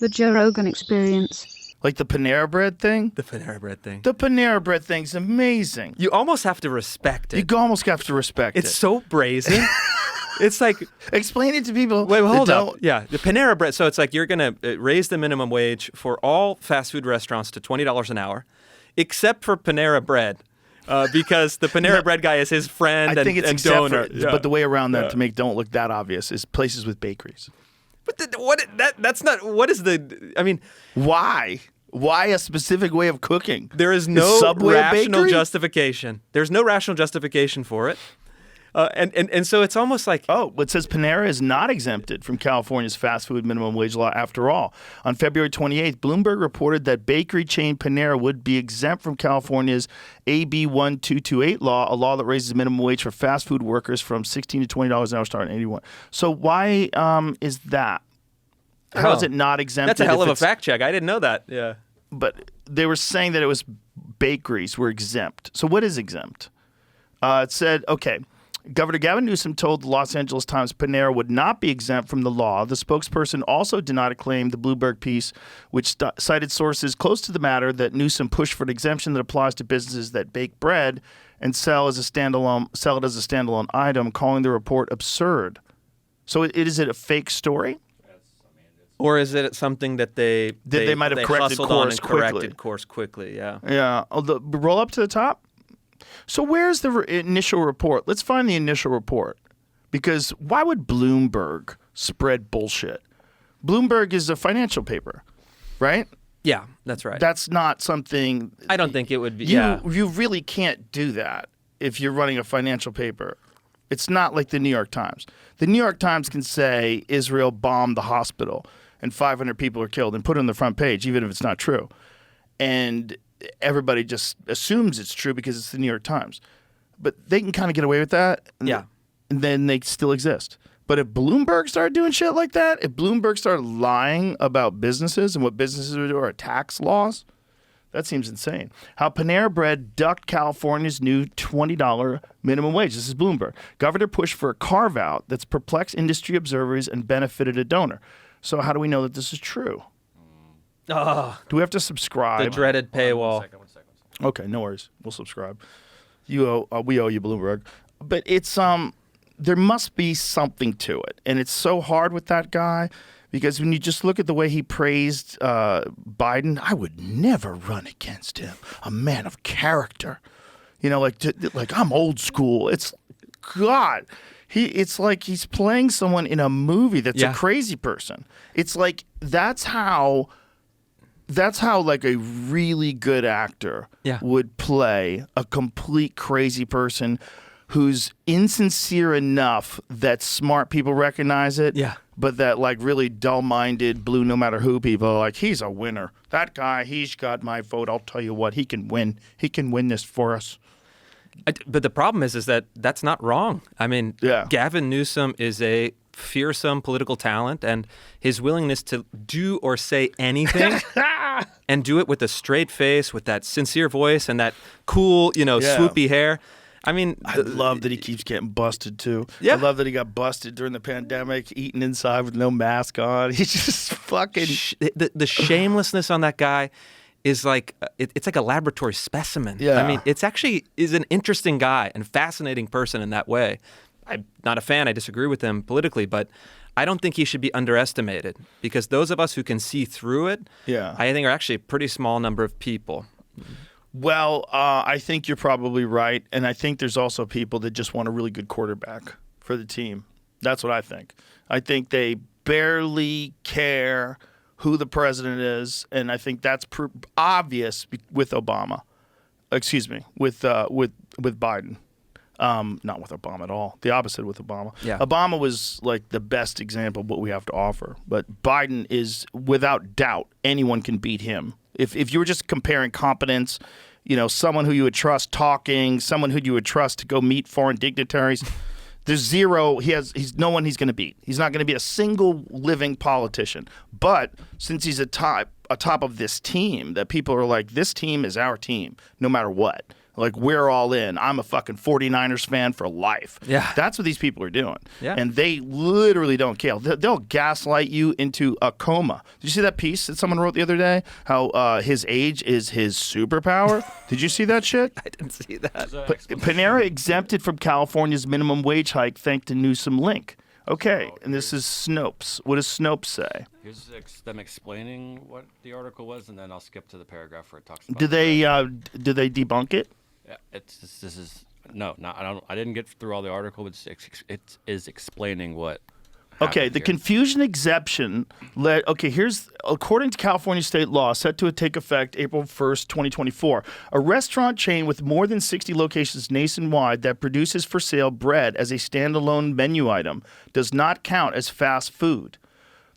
The Joe Rogan Experience. Like the Panera Bread thing? The Panera Bread thing. The Panera Bread thing's amazing. You almost have to respect it. You almost have to respect it. It's so brazen. It's like... Explain it to people. Wait, hold up. Yeah, the Panera Bread. So it's like you're going to raise the minimum wage for all fast food restaurants to $20 an hour, except for Panera Bread. Because the Panera Bread guy is his friend I think it's and donor. But the way around that to make don't look that obvious is places with bakeries. But that's not... What is the... I mean... Why? Why a specific way of cooking? There is no rational justification. There's no rational justification for it. And so it's almost like... Oh, it says Panera is not exempted from California's fast food minimum wage law after all. On February 28th, Bloomberg reported that bakery chain Panera would be exempt from California's AB 1228 law, a law that raises the minimum wage for fast food workers from $16 to $20 an hour starting in 81. So why is that? How is it not exempted? That's a hell of a fact check. I didn't know that. Yeah. But they were saying that it was bakeries were exempt. So what is exempt? It said, okay... Governor Gavin Newsom told the Los Angeles Times Panera would not be exempt from the law. The spokesperson also did not acclaim the Bloomberg piece, which cited sources close to the matter that Newsom pushed for an exemption that applies to businesses that bake bread and sell it as a standalone item, calling the report absurd. So is it a fake story? Or is it something that they might have corrected course quickly? Yeah. Yeah. Roll up to the top. So where's the initial report? Let's find the initial report. Because why would Bloomberg spread bullshit? Bloomberg is a financial paper, right? Yeah, that's right. That's not something... I don't think it would be, You really can't do that if you're running a financial paper. It's not like the New York Times. The New York Times can say Israel bombed the hospital and 500 people are killed and put it on the front page, even if it's not true. And... everybody just assumes it's true because it's the New York Times. But they can kind of get away with that. And then they still exist. But if Bloomberg started doing shit like that, if Bloomberg started lying about businesses and what businesses would do or tax laws, that seems insane. How Panera Bread ducked California's new $20 minimum wage. This is Bloomberg. Governor pushed for a carve-out that's perplexed industry observers and benefited a donor. So how do we know that this is true? Do we have to subscribe? The dreaded paywall. One second. Okay, no worries. We'll subscribe. We owe you, Bloomberg. But it's there must be something to it, and it's so hard with that guy because when you just look at the way he praised Biden, I would never run against him. A man of character, like I'm old school. It's God. It's like he's playing someone in a movie that's a crazy person. It's like that's how like a really good actor would play a complete crazy person who's insincere enough that smart people recognize it, but that like really dull-minded, blue no matter who people are like, he's a winner. That guy, he's got my vote. I'll tell you what, he can win. He can win this for us. But the problem is that that's not wrong. I mean, Gavin Newsom is a fearsome political talent, and his willingness to do or say anything and do it with a straight face, with that sincere voice and that cool, swoopy hair. I mean, I love that he keeps getting busted too. Yeah. I love that he got busted during the pandemic, eating inside with no mask on. He's just fucking the shamelessness on that guy is like it's like a laboratory specimen. Yeah. I mean, it's actually is an interesting guy and fascinating person in that way. I'm not a fan. I disagree with him politically, but I don't think he should be underestimated because those of us who can see through it, I think are actually a pretty small number of people. Well, I think you're probably right, and I think there's also people that just want a really good quarterback for the team. That's what I think. I think they barely care who the president is, and I think that's obvious with Obama. Excuse me, with Biden. Not with Obama at all. The opposite with Obama. Yeah. Obama was like the best example of what we have to offer. But Biden is, without doubt, anyone can beat him. If you were just comparing competence, someone who you would trust talking, someone who you would trust to go meet foreign dignitaries, there's zero. He's no one he's going to beat. He's not going to be a single living politician. But since he's atop of this team, that people are like, this team is our team, no matter what. Like, we're all in. I'm a fucking 49ers fan for life. Yeah. That's what these people are doing. Yeah. And they literally don't care. They'll gaslight you into a coma. Did you see that piece that someone wrote the other day? How his age is his superpower? Did you see that shit? I didn't see that. Panera exempted from California's minimum wage hike thanks to Newsom link. Okay, and this is Snopes. What does Snopes say? Here's them explaining what the article was, and then I'll skip to the paragraph where it talks about. Do they debunk it? Yeah, I didn't get through all the article. It is explaining what. Okay, the confusion exemption led. Okay, according to California state law, set to take effect April 1st, 2024. A restaurant chain with more than 60 locations nationwide that produces for sale bread as a standalone menu item does not count as fast food.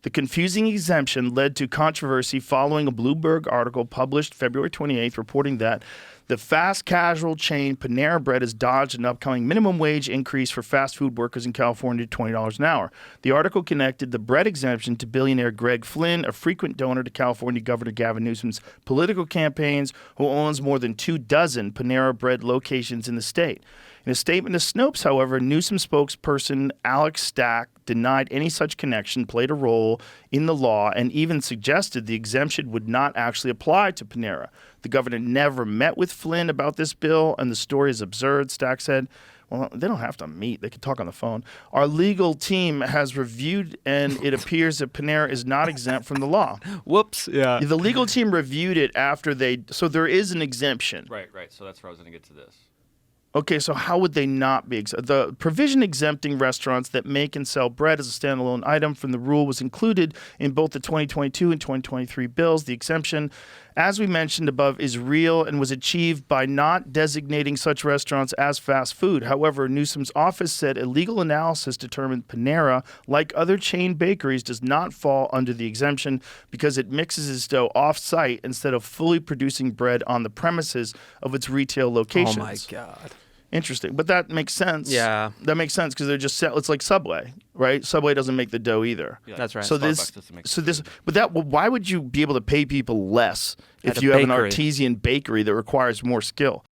The confusing exemption led to controversy following a Bloomberg article published February 28th reporting that the fast casual chain Panera Bread has dodged an upcoming minimum wage increase for fast food workers in California to $20 an hour. The article connected the bread exemption to billionaire Greg Flynn, a frequent donor to California Governor Gavin Newsom's political campaigns, who owns more than 24 Panera Bread locations in the state. In a statement to Snopes, however, Newsom spokesperson Alex Stack denied any such connection played a role in the law and even suggested the exemption would not actually apply to Panera. The governor never met with Flynn about this bill, and the story is absurd, Stack said. Well, they don't have to meet. They can talk on the phone. Our legal team has reviewed, and it appears that Panera is not exempt from the law. Whoops. Yeah. The legal team reviewed it after so there is an exemption. Right. So that's where I was going to get to this. Okay, so how would they not be exempt? The provision exempting restaurants that make and sell bread as a standalone item from the rule was included in both the 2022 and 2023 bills. The exemption, as we mentioned above, is real and was achieved by not designating such restaurants as fast food. However, Newsom's office said a legal analysis determined Panera, like other chain bakeries, does not fall under the exemption because it mixes its dough off-site instead of fully producing bread on the premises of its retail locations. Oh, my God. Interesting, but that makes sense. Yeah, that makes sense because they're just it's like Subway, right? Subway doesn't make the dough either. Yeah, that's right. So why would you be able to pay people less if you have an artisan bakery that requires more skill?